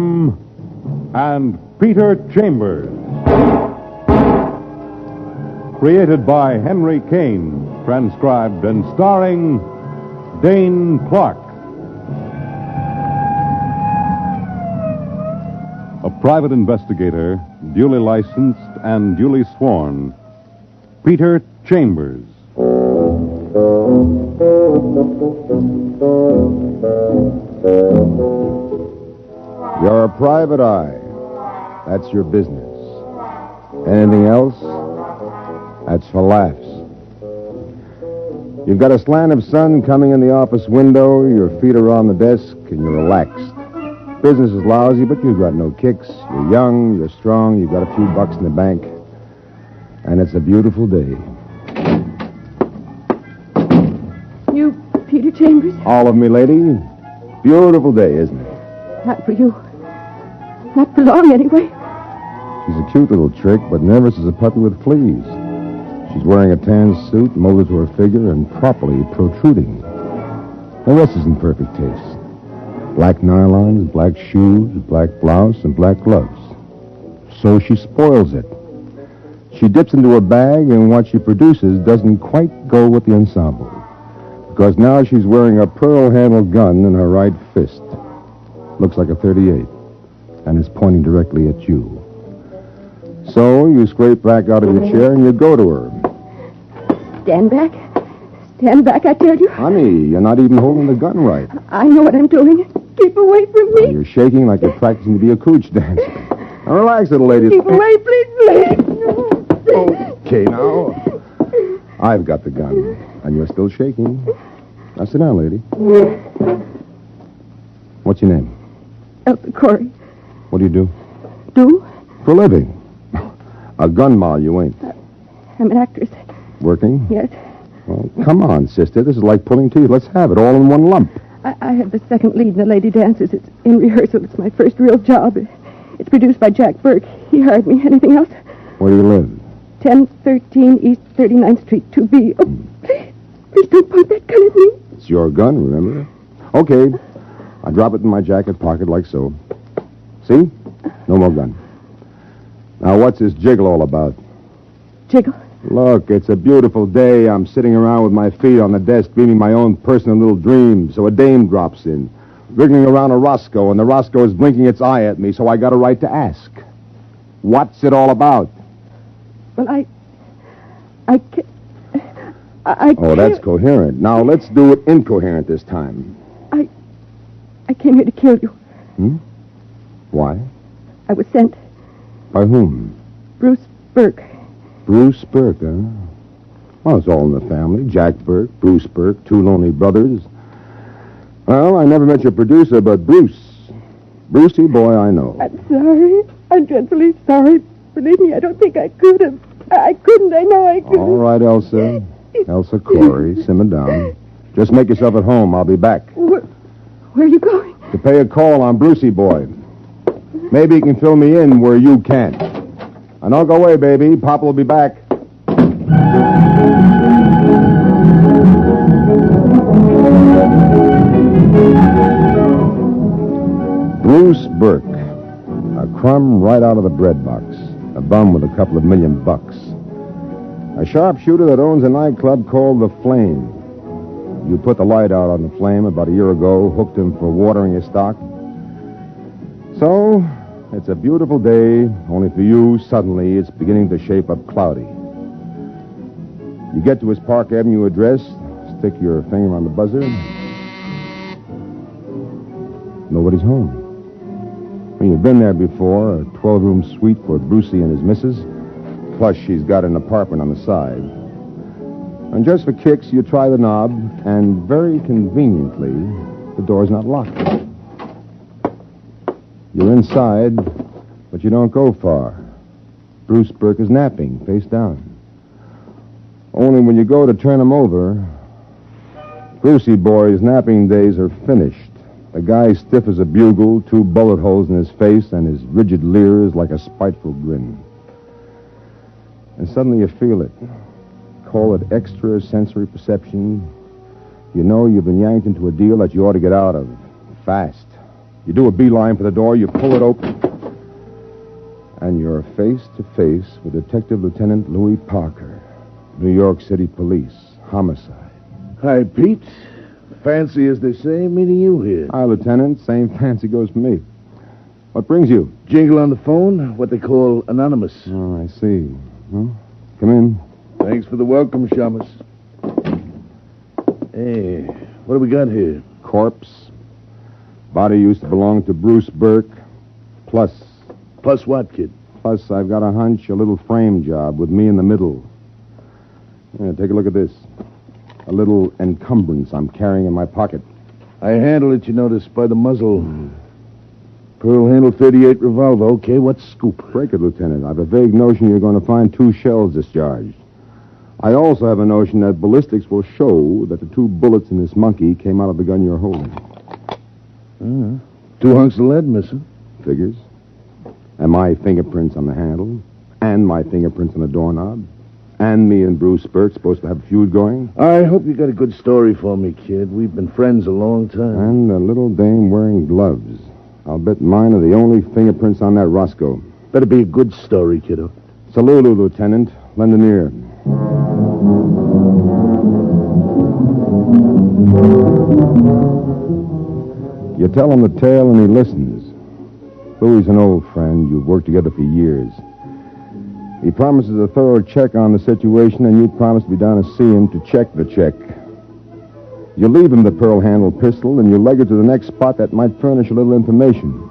Clem and Peter Chambers. Created by Henry Kane, transcribed and starring Dane Clark. A private investigator, duly licensed and duly sworn, Peter Chambers. You're a private eye. That's your business. Anything else? That's for laughs. You've got a slant of sun coming in the office window, your feet are on the desk, and you're relaxed. Business is lousy, but you've got no kicks. You're young, you're strong, you've got a few bucks in the bank. And it's a beautiful day. You, Peter Chambers? All of me, lady. Beautiful day, isn't it? Not for you. Not for long, anyway. She's a cute little trick, but nervous as a puppy with fleas. She's wearing a tan suit, molded to her figure, and properly protruding. The rest is in perfect taste. Black nylons, black shoes, black blouse, and black gloves. So she spoils it. She dips into a bag, and what she produces doesn't quite go with the ensemble. Because now she's wearing a pearl-handled gun in her right fist. Looks like a .38, and is pointing directly at you. So you scrape back out of your chair and you go to her. Stand back. Stand back, I tell you. Honey, you're not even holding the gun right. I know what I'm doing. Keep away from me. You're shaking like you're practicing to be a cooch dancer. Now relax, little lady. Keep away, please, please. Okay, now. I've got the gun, and you're still shaking. Now sit down, lady. What's your name? Elsa Corey. What do you do? Do? For a living. A gun moll, you ain't. I'm an actress. Working? Yes. Well, come on, sister. This is like pulling teeth. Let's have it all in one lump. I have the second lead in the Lady Dances. It's in rehearsal. It's my first real job. It's produced by Jack Burke. He hired me. Anything else? Where do you live? 1013 East 39th Street, 2B. Oh, please don't point that gun at me. It's your gun, remember? Okay. I drop it in my jacket pocket like so. See? No more gun. Now, what's this jiggle all about? Jiggle? Look, it's a beautiful day. I'm sitting around with my feet on the desk dreaming my own personal little dream. So a dame drops in, wriggling around a Roscoe, and the Roscoe is blinking its eye at me, so I got a right to ask. What's it all about? Well, I can't... I Oh, that's coherent. Now, let's do it incoherent this time. I came here to kill you. Why? I was sent. By whom? Bruce Burke. Bruce Burke, huh? Well, it's all in the family. Jack Burke, Bruce Burke, two lonely brothers. Well, I never met your producer, but Bruce. Brucey, boy, I know. I'm sorry. I'm dreadfully sorry. Believe me, I don't think I could have. I couldn't. I know I couldn't. All right, Elsa. Elsa Corey, simmer down. Just make yourself at home. I'll be back. Where are you going? To pay a call on Brucey, boy. Maybe he can fill me in where you can't. And don't go away, baby. Papa will be back. Bruce Burke. A crumb right out of the bread box. A bum with a couple of $1,000,000 bucks. A sharpshooter that owns a nightclub called The Flame. You put the light out on The Flame about a year ago, hooked him for watering his stock. So, it's a beautiful day, only for you, suddenly, it's beginning to shape up cloudy. You get to his Park Avenue address, stick your finger on the buzzer. Nobody's home. Well, you've been there before, a 12-room suite for Brucey and his missus. Plus, she's got an apartment on the side. And just for kicks, you try the knob, and very conveniently, the door's not locked. You're inside, but you don't go far. Bruce Burke is napping, face down. Only when you go to turn him over, Brucey boy's napping days are finished. The guy's stiff as a bugle, 2 bullet holes in his face, and his rigid leer is like a spiteful grin. And suddenly you feel it. Call it extrasensory perception. You know you've been yanked into a deal that you ought to get out of. Fast. You do a beeline for the door, you pull it open, and you're face to face with Detective Lieutenant Louis Parker, New York City Police, homicide. Hi, Pete. Fancy, as they say, meeting you here. Hi, Lieutenant. Same fancy goes for me. What brings you? Jingle on the phone, what they call anonymous. Oh, I see. Well, come in. Thanks for the welcome, Shamus. Hey, what do we got here? Corpse. Body used to belong to Bruce Burke. Plus What, kid? Plus, I've got a hunch, a little frame job with me in the middle. Yeah, take a look at this. A little encumbrance I'm carrying in my pocket. I handle it, you notice, by the muzzle. Pearl handle 38 revolver. Okay, what's scoop? Break it, Lieutenant. I've a vague notion you're going to find 2 shells discharged. I also have a notion that ballistics will show that the 2 bullets in this monkey came out of the gun you're holding. 2 hunks of lead missing. Figures. And my fingerprints on the handle. And my fingerprints on the doorknob. And me and Bruce Burke supposed to have a feud going. I hope you got a good story for me, kid. We've been friends a long time. And a little dame wearing gloves. I'll bet mine are the only fingerprints on that Roscoe. Better be a good story, kiddo. Salulu, Lieutenant. Lend an ear. You tell him the tale and he listens. Louie's an old friend. You've worked together for years. He promises a thorough check on the situation, and you promise to be down to see him to check the check. You leave him the pearl handle pistol, and you leg it to the next spot that might furnish a little information.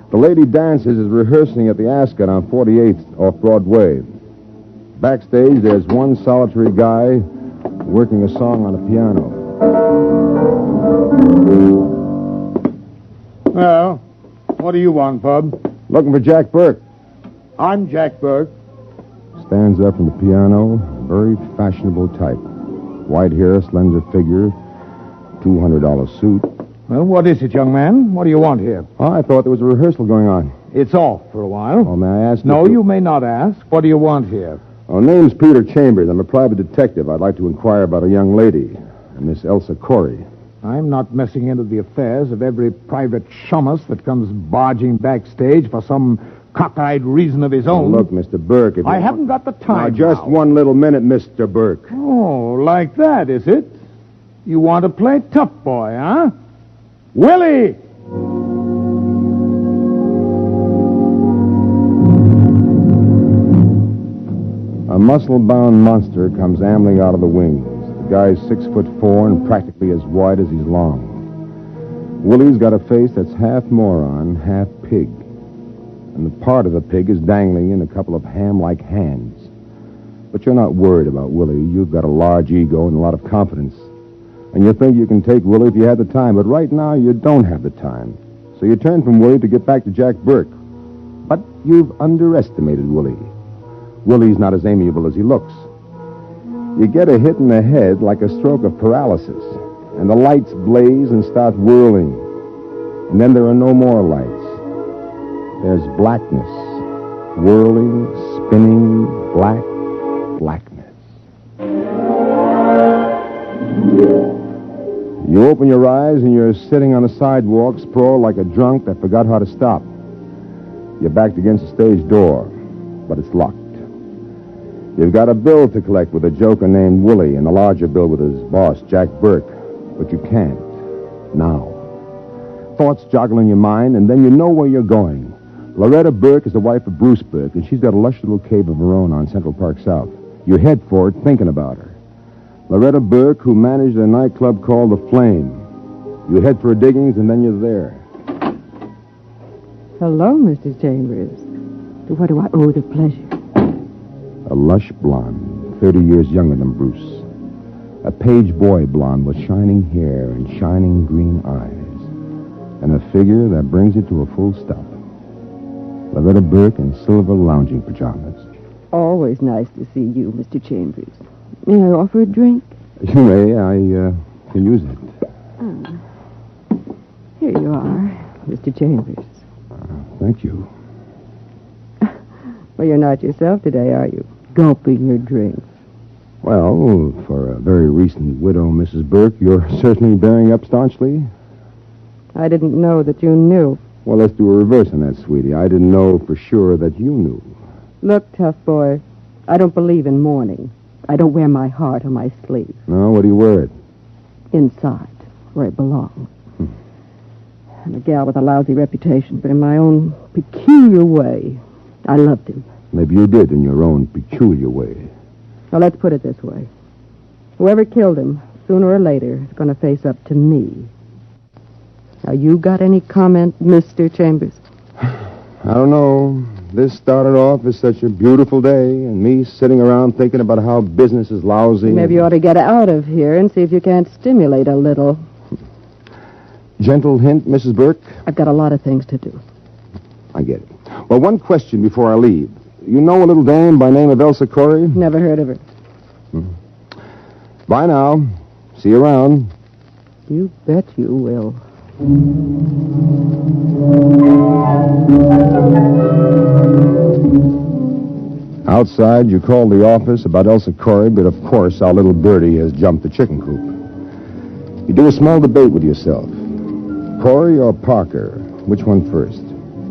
The Lady Dances is rehearsing at the Ascot on 48th off Broadway. Backstage, there's one solitary guy working a song on a piano. Well, what do you want, Bub? Looking for Jack Burke. I'm Jack Burke. Stands up from the piano, very fashionable type. White hair, slender figure, $200 suit. Well, what is it, young man? What do you want here? Oh, I thought there was a rehearsal going on. It's off for a while. Oh, may I ask? No, you may not ask. What do you want here? Oh, name's Peter Chambers. I'm a private detective. I'd like to inquire about a young lady, Miss Elsa Corey. I'm not messing into the affairs of every private shummus that comes barging backstage for some cockeyed reason of his own. Look, Mr. Burke, if I you... haven't got the time Now, just now. 1 little minute, Mr. Burke. Oh, like that, is it? You want to play tough boy, huh? Willie! A muscle-bound monster comes ambling out of the wings. The guy's 6'4" and practically as wide as he's long. Willie's got a face that's half moron, half pig. And the part of the pig is dangling in a couple of ham-like hands. But you're not worried about Willie. You've got a large ego and a lot of confidence. And you think you can take Willie if you had the time. But right now, you don't have the time. So you turn from Willie to get back to Jack Burke. But you've underestimated Willie. Willie's not as amiable as he looks. You get a hit in the head like a stroke of paralysis. And the lights blaze and start whirling. And then there are no more lights. There's blackness. Whirling, spinning, blackness. You open your eyes and you're sitting on the sidewalk, sprawled like a drunk that forgot how to stop. You're backed against the stage door, but it's locked. You've got a bill to collect with a joker named Willie and a larger bill with his boss, Jack Burke. But you can't. Now. Thoughts joggle in your mind, and then you know where you're going. Loretta Burke is the wife of Bruce Burke, and she's got a lush little cave of her own on Central Park South. You head for it thinking about her. Loretta Burke, who managed a nightclub called The Flame. You head for her diggings, and then you're there. Hello, Mr. Chambers. To what do I owe the pleasure? A lush blonde, 30 years younger than Bruce. A page boy blonde with shining hair and shining green eyes. And a figure that brings you to a full stop. Loretta Burke in silver lounging pajamas. Always nice to see you, Mr. Chambers. May I offer a drink? You may. I can use it. Here you are, Mr. Chambers. Thank you. Well, you're not yourself today, are you? Gulping your drinks. Well, for a very recent widow, Mrs. Burke, you're certainly bearing up staunchly. I didn't know that you knew. Well, let's do a reverse on that, sweetie. I didn't know for sure that you knew. Look, tough boy, I don't believe in mourning. I don't wear my heart on my sleeve. No, what do you wear it? Inside, where it belongs. I'm a gal with a lousy reputation, but in my own peculiar way, I loved him. Maybe you did in your own peculiar way. Now, let's put it this way. Whoever killed him, sooner or later, is going to face up to me. Now, you got any comment, Mr. Chambers? I don't know. This started off as such a beautiful day, and me sitting around thinking about how business is lousy. Maybe you ought to get out of here and see if you can't stimulate a little. Gentle hint, Mrs. Burke? I've got a lot of things to do. I get it. Well, one question before I leave. You know a little dame by name of Elsa Corey? Never heard of her. Bye now. See you around. You bet you will. Outside, you called the office about Elsa Corey, but of course our little birdie has jumped the chicken coop. You do a small debate with yourself. Corey or Parker? Which one first?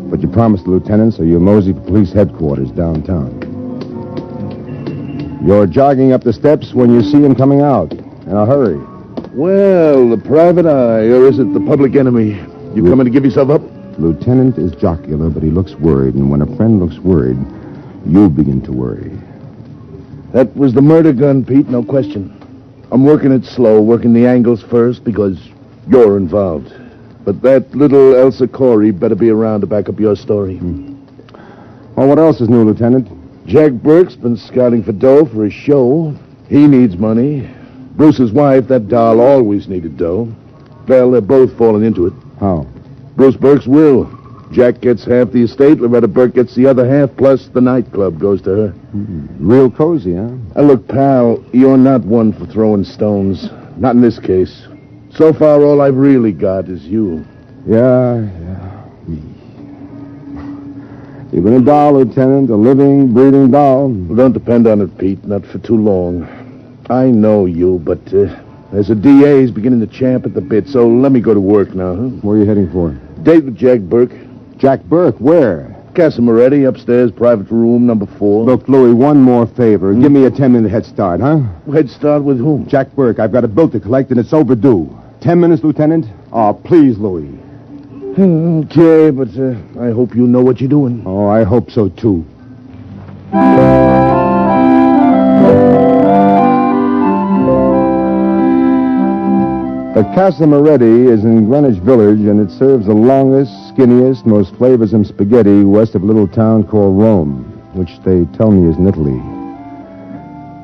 But you promised the lieutenant, so you mosey to police headquarters downtown. You're jogging up the steps when you see him coming out. In a hurry. Well, the private eye, or is it the public enemy? You coming to give yourself up? Lieutenant is jocular, but he looks worried, and when a friend looks worried, you begin to worry. That was the murder gun, Pete, no question. I'm working it slow, working the angles first, because you're involved. But that little Elsa Corey better be around to back up your story. Well, what else is new, Lieutenant? Jack Burke's been scouting for dough for his show. He needs money. Bruce's wife, that doll, always needed dough. Well, they're both falling into it. How? Bruce Burke's will. Jack gets half the estate, Loretta Burke gets the other half, plus the nightclub goes to her. Real cozy, huh? Look, pal, you're not one for throwing stones. Not in this case. So far, all I've really got is you. Yeah. You've been a doll, Lieutenant, a living, breathing doll. Well, don't depend on it, Pete, not for too long. I know you, but as a DA, he's beginning to champ at the bit, so let me go to work now, huh? Where are you heading for? Date with Jack Burke. Jack Burke, where? Casa Moretti, upstairs, private room, number 4. Look, Louis, one more favor. Give me a 10-minute head start, huh? Head start with whom? Jack Burke, I've got a bill to collect, and it's overdue. 10 minutes, Lieutenant? Oh, please, Louis. Okay, but I hope you know what you're doing. Oh, I hope so, too. The Casa Moretti is in Greenwich Village, and it serves the longest, skinniest, most flavorsome spaghetti west of a little town called Rome, which they tell me is in Italy.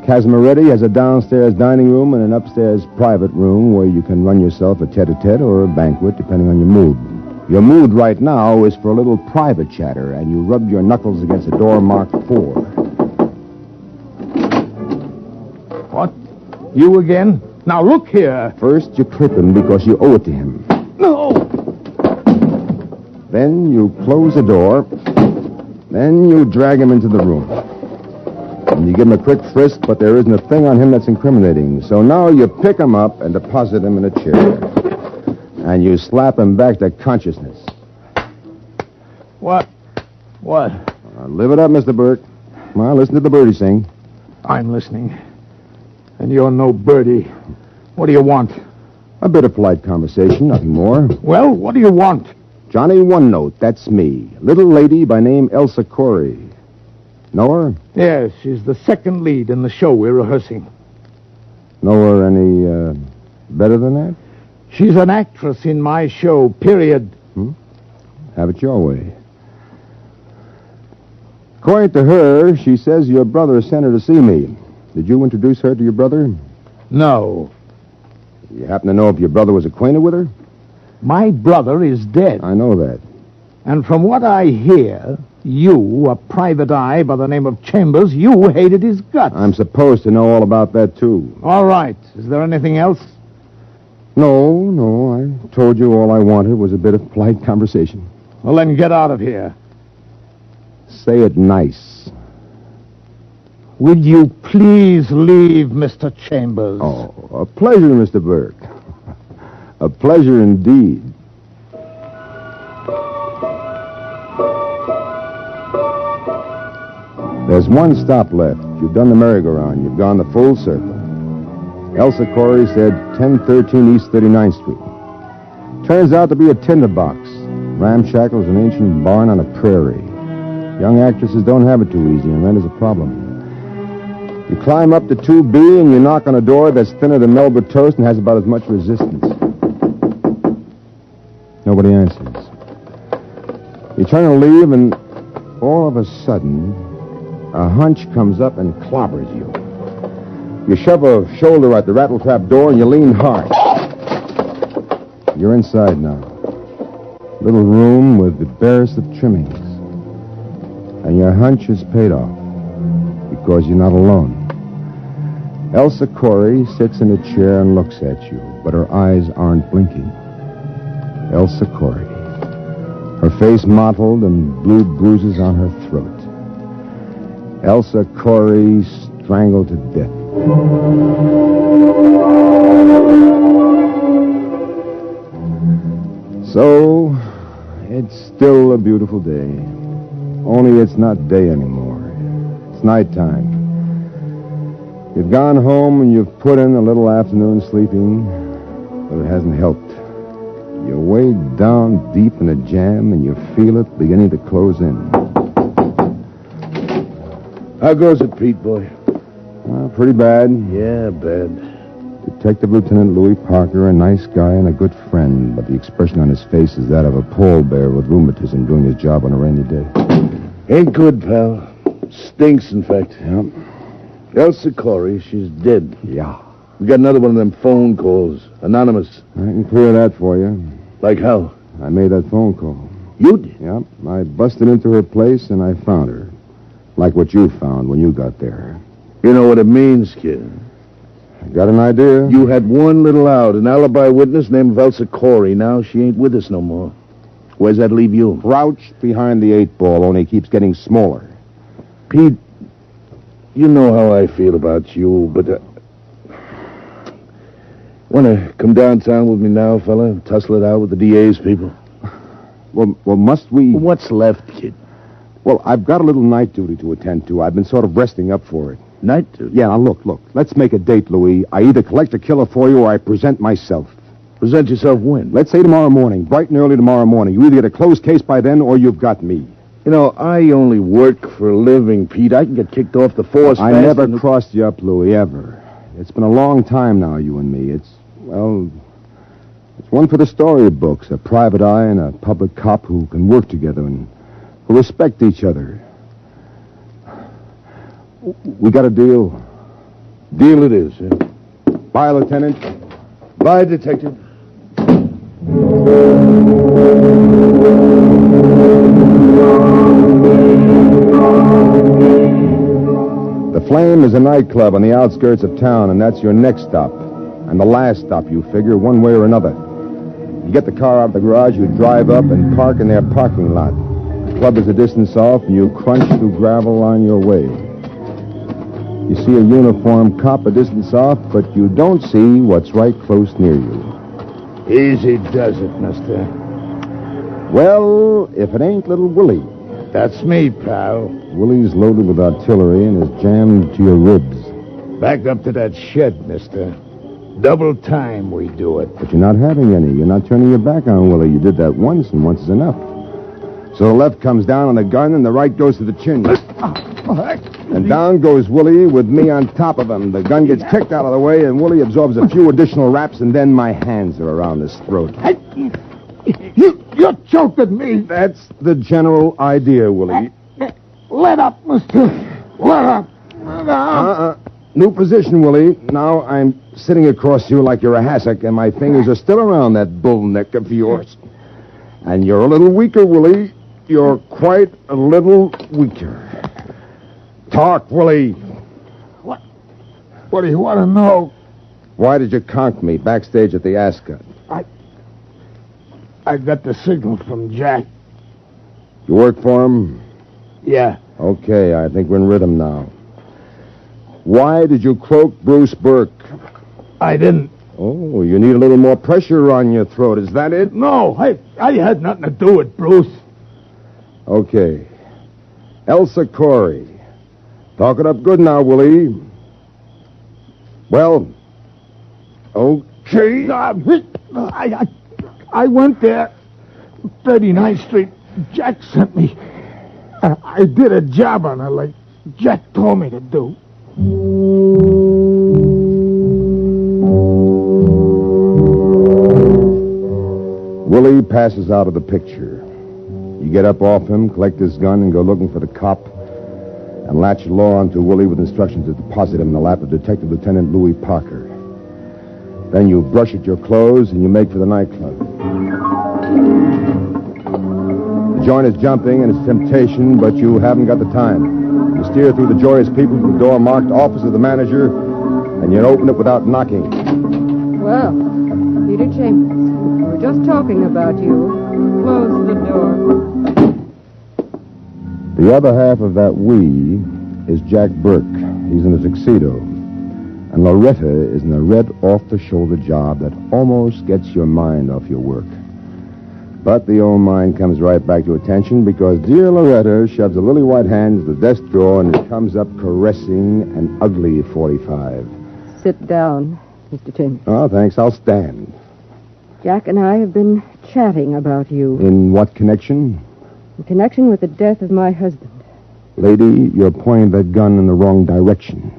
Casa Moretti has a downstairs dining room and an upstairs private room where you can run yourself a tete-a-tete or a banquet, depending on your mood. Your mood right now is for a little private chatter, and you rub your knuckles against a door marked 4. What? You again? Now, look here. First, you clip him because you owe it to him. No! Then you close the door. Then you drag him into the room. And you give him a quick frisk, but there isn't a thing on him that's incriminating. So now you pick him up and deposit him in a chair. And you slap him back to consciousness. What? What? Live it up, Mr. Burke. Well, listen to the birdie sing. I'm listening. And you're no birdie. What do you want? A bit of polite conversation, nothing more. Well, what do you want? Johnny One Note, that's me. Little lady by name Elsa Corey. Know her? Yes, she's the second lead in the show we're rehearsing. Know her any better than that? She's an actress in my show, period. Have it your way. According to her, she says your brother sent her to see me. Did you introduce her to your brother? No. You happen to know if your brother was acquainted with her? My brother is dead. I know that. And from what I hear, you, a private eye by the name of Chambers, you hated his guts. I'm supposed to know all about that, too. All right. Is there anything else? No. I told you all I wanted was a bit of polite conversation. Well, then get out of here. Say it nice. Would you please leave, Mr. Chambers? Oh, a pleasure, Mr. Burke. A pleasure indeed. There's one stop left. You've done the merry-go-round. You've gone the full circle. Elsa Corey said 1013 East 39th Street. Turns out to be a tinderbox. Ramshackle is an ancient barn on a prairie. Young actresses don't have it too easy, and that is a problem. You climb up to 2B and you knock on a door that's thinner than Melba toast and has about as much resistance. Nobody answers. You turn to leave, and all of a sudden, a hunch comes up and clobbers you. You shove a shoulder at the rattletrap door and you lean hard. You're inside now. Little room with the barest of trimmings. And your hunch is paid off because you're not alone. Elsa Corey sits in a chair and looks at you, but her eyes aren't blinking. Elsa Corey. Her face mottled and blue bruises on her throat. Elsa Corey strangled to death. So, it's still a beautiful day. Only it's not day anymore. It's nighttime. You've gone home and you've put in a little afternoon sleeping, but it hasn't helped. You're way down deep in a jam and you feel it beginning to close in. How goes it, Pete, boy? Well, pretty bad. Yeah, bad. Detective Lieutenant Louis Parker, a nice guy and a good friend, but the expression on his face is that of a pallbearer with rheumatism doing his job on a rainy day. Ain't good, pal. Stinks, in fact. Yep. Elsa Corey, she's dead. Yeah. We got another one of them phone calls. Anonymous. I can clear that for you. Like how? I made that phone call. You did? Yep. I busted into her place and I found her. Like what you found when you got there. You know what it means, kid. I got an idea. You had one little out, an alibi witness named Elsa Corey. Now she ain't with us no more. Where's that leave you? Crouched behind the 8-ball, only keeps getting smaller. Pete, you know how I feel about you, but... Want to come downtown with me now, fella? Tussle it out with the DA's people? Well, must we... What's left, kid? Well, I've got a little night duty to attend to. I've been sort of resting up for it. Night duty? Yeah, now look. Let's make a date, Louis. I either collect a killer for you or I present myself. Present yourself when? Let's say tomorrow morning, bright and early tomorrow morning. You either get a closed case by then or you've got me. You know, I only work for a living, Pete. I can get kicked off the force I fast never and... crossed you up, Louis, ever. It's been a long time now, you and me. It's one for the storybooks, a private eye and a public cop who can work together and who respect each other. We got a deal. Deal it is, yeah. Bye, Lieutenant. Bye, Detective. The Flame is a nightclub on the outskirts of town, and that's your next stop. And the last stop, you figure, one way or another. You get the car out of the garage, you drive up and park in their parking lot. The club is a distance off, and you crunch through gravel on your way. You see a uniformed cop a distance off, but you don't see what's right close near you. Easy does it, mister. Well, if it ain't little Willie. That's me, pal. Willie's loaded with artillery and is jammed to your ribs. Back up to that shed, mister. Double time we do it. But you're not having any. You're not turning your back on Willie. You did that once, and once is enough. So the left comes down on the gun, and the right goes to the chin. And down goes Willie with me on top of him. The gun gets kicked out of the way, and Willie absorbs a few additional raps, and then my hands are around his throat. You're choking me. That's the general idea, Willie. Let up, mister. Let up. Let up. New position, Willie. Now I'm sitting across you like you're a hassock, and my fingers are still around that bull neck of yours. And you're a little weaker, Willie. You're quite a little weaker. Talk, Willie. What do you want to know? Why did you conk me backstage at the Ascot? I got the signal from Jack. You work for him? Yeah. Okay, I think we're in rhythm now. Why did you croak Bruce Burke? I didn't. Oh, you need a little more pressure on your throat. Is that it? No, I had nothing to do with Bruce. Okay. Elsa Corey. Talk it up good now, Willie. Well, okay. I went there. 39th Street. Jack sent me. I did a job on her like Jack told me to do. Willie passes out of the picture. You get up off him, collect his gun, and go looking for the cop, and latch law onto Willie with instructions to deposit him in the lap of Detective Lieutenant Louis Parker. Then you brush at your clothes, and you make for the nightclub. The joint is jumping, and it's a temptation, but you haven't got the time. You steer through the joyous people to the door marked Office of the Manager, and you open it without knocking. Well, Peter Chambers, we were just talking about you. Close the door. The other half of that we is Jack Burke. He's in a tuxedo. And Loretta is in a red off-the-shoulder job that almost gets your mind off your work. But the old mind comes right back to attention because dear Loretta shoves a lily white hand into the desk drawer and it comes up caressing an ugly 45. Sit down, Mr. Chambers. Oh, thanks. I'll stand. Jack and I have been chatting about you. In what connection? In connection with the death of my husband. Lady, you're pointing that gun in the wrong direction.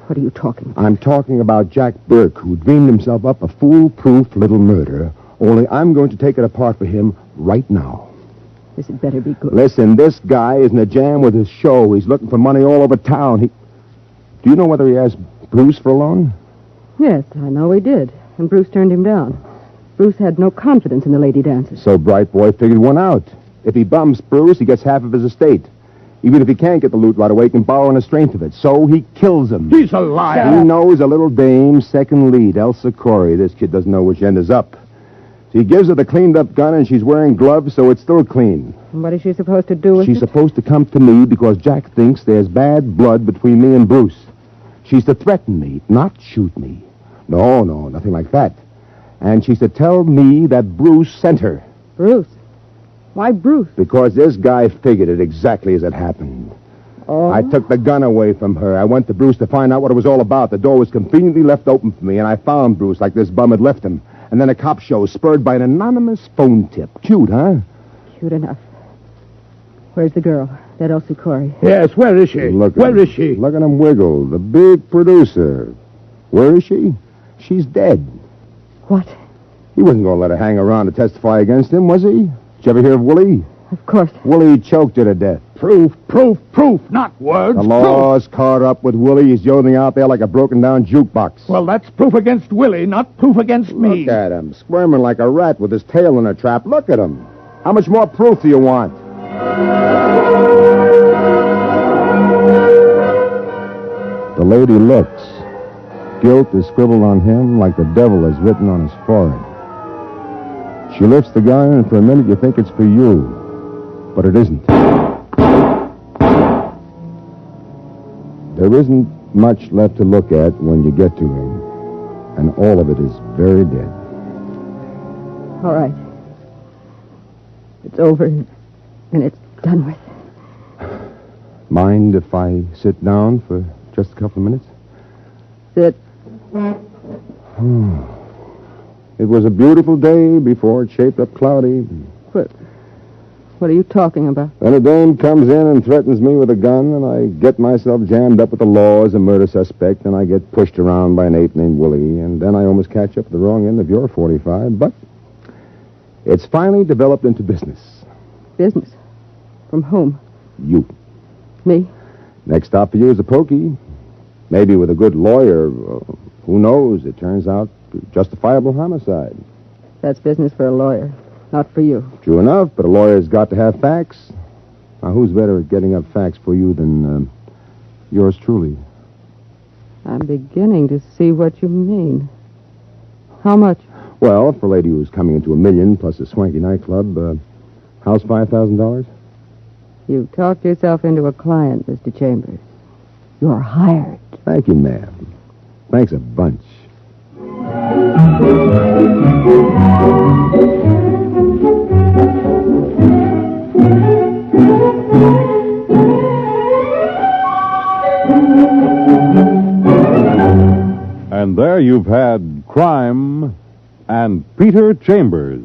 What are you talking about? I'm talking about Jack Burke, who dreamed himself up a foolproof little murder, only I'm going to take it apart for him right now. This had better be good. Listen, this guy is in a jam with his show. He's looking for money all over town. Do you know whether he asked Bruce for a loan? Yes, I know he did. And Bruce turned him down. Bruce had no confidence in the lady dancers. So Bright Boy figured one out. If he bums Bruce, he gets half of his estate. Even if he can't get the loot right away, he can borrow on the strength of it. So he kills him. He's a liar. He knows a little dame, second lead, Elsa Corey. This kid doesn't know which end is up. So he gives her the cleaned-up gun, and she's wearing gloves, so it's still clean. And what is she supposed to do with She's it? supposed to come to me because Jack thinks there's bad blood between me and Bruce. She's to threaten me, not shoot me. No, nothing like that. And she's to tell me that Bruce sent her. Bruce? Why Bruce? Because this guy figured it exactly as it happened. Oh. I took the gun away from her. I went to Bruce to find out what it was all about. The door was conveniently left open for me, and I found Bruce like this bum had left him. And then a cop show, spurred by an anonymous phone tip. Cute, huh? Cute enough. Where's the girl? That Elsa Corey. Yes, where is she? Where is she? Look at him wiggle. The big producer. Where is she? She's dead. What? He wasn't going to let her hang around to testify against him, was he? Did you ever hear of Willie? Of course. Willie choked her to death. Proof, not words. The law's caught up with Willie. He's yodeling out there like a broken-down jukebox. Well, that's proof against Willie, not proof against me. Look at him, squirming like a rat with his tail in a trap. Look at him. How much more proof do you want? The lady looks. Guilt is scribbled on him like the devil is written on his forehead. She lifts the gun, and for a minute you think it's for you. But it isn't. There isn't much left to look at when you get to him. And all of it is very dead. All right. It's over, and it's done with. Mind if I sit down for just a couple of minutes? Sit. It was a beautiful day before it shaped up cloudy. What are you talking about? Then a dame comes in and threatens me with a gun, and I get myself jammed up with the law as a murder suspect, and I get pushed around by an ape named Willie, and then I almost catch up at the wrong end of your 45, but it's finally developed into business. Business? From whom? You. Me? Next stop for you is a pokey. Maybe with a good lawyer. Who knows? It turns out justifiable homicide. That's business for a lawyer, not for you. True enough, but a lawyer's got to have facts. Now, who's better at getting up facts for you than yours truly? I'm beginning to see what you mean. How much? Well, for a lady who's coming into $1 million plus a swanky nightclub, how's $5,000? You talked yourself into a client, Mr. Chambers. You're hired. Thank you, ma'am. Thanks a bunch. had Crime and Peter Chambers.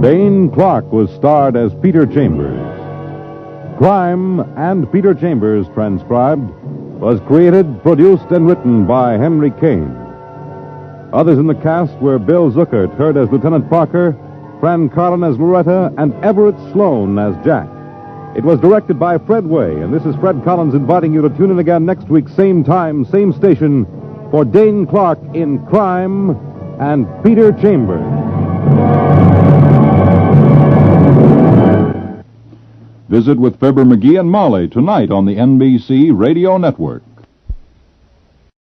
Dane Clark was starred as Peter Chambers. Crime and Peter Chambers, transcribed, was created, produced, and written by Henry Kane. Others in the cast were Bill Zuckert, heard as Lieutenant Parker, Fran Carlin as Loretta, and Everett Sloan as Jack. It was directed by Fred Way, and this is Fred Collins inviting you to tune in again next week, same time, same station, for Dane Clark in Crime and Peter Chambers. Visit with Fibber McGee and Molly tonight on the NBC Radio Network.